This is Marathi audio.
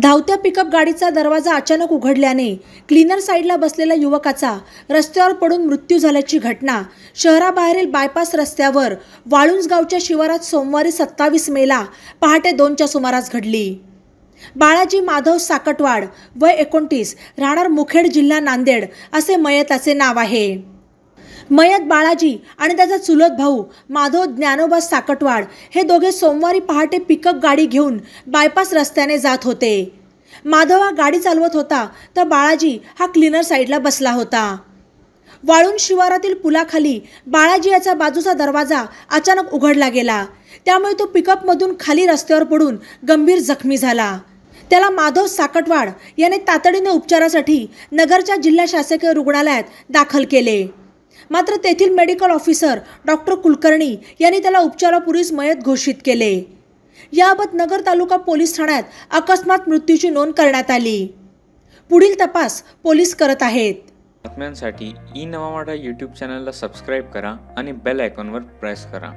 धावत्या पिकअप गाडीचा दरवाजा अचानक उघडल्याने क्लीनर साईडला बसलेल्या युवकाचा रस्त्यावर पडून मृत्यू झाल्याची घटना शहराबाहेरील बायपास रस्त्यावर वाळुंज गावच्या शिवारात सोमवारी 27 मेला पहाटे 2च्या सुमारास घडली। बाळाजी माधव साकटवाड, वय 29, राहणार मुखेड, जिल्हा नांदेड असे मयताचे नाव आहे। मयत बाळाजी आणि त्याचा चुलत भाऊ माधव ज्ञानोबा साकटवाड हे दोघे सोमवारी पहाटे पिकअप गाडी घेऊन बायपास रस्त्याने जात होते। माधव हा गाडी चालवत होता तर बाळाजी हा क्लीनर साईडला बसला होता। वाळुंज शिवारातील पुलाखाली बाळाजी याचा बाजूचा दरवाजा अचानक उघडला गेला, त्यामुळे तो पिकअपमधून खाली रस्त्यावर पडून गंभीर जखमी झाला। त्याला माधव साकटवाड याने तातडीने उपचारासाठी नगरच्या जिल्हा शासकीय रुग्णालयात दाखल केले, मात्र तेथील मेडिकल ऑफिसर डॉक्टर कुलकर्णी यांनी त्याला उपचारापूर्वीच मयत घोषित केले। याबाबत नगर तालुका पोलीस ठाण्यात अकस्मात मृत्यूची नोंद करण्यात आली। पुढील तपास पोलीस करत आहेत। बातम्यांसाठी ई नवा मराठा यूट्यूब चॅनलला सबस्क्राइब करा आणि बेल आयकॉनवर प्रेस करा।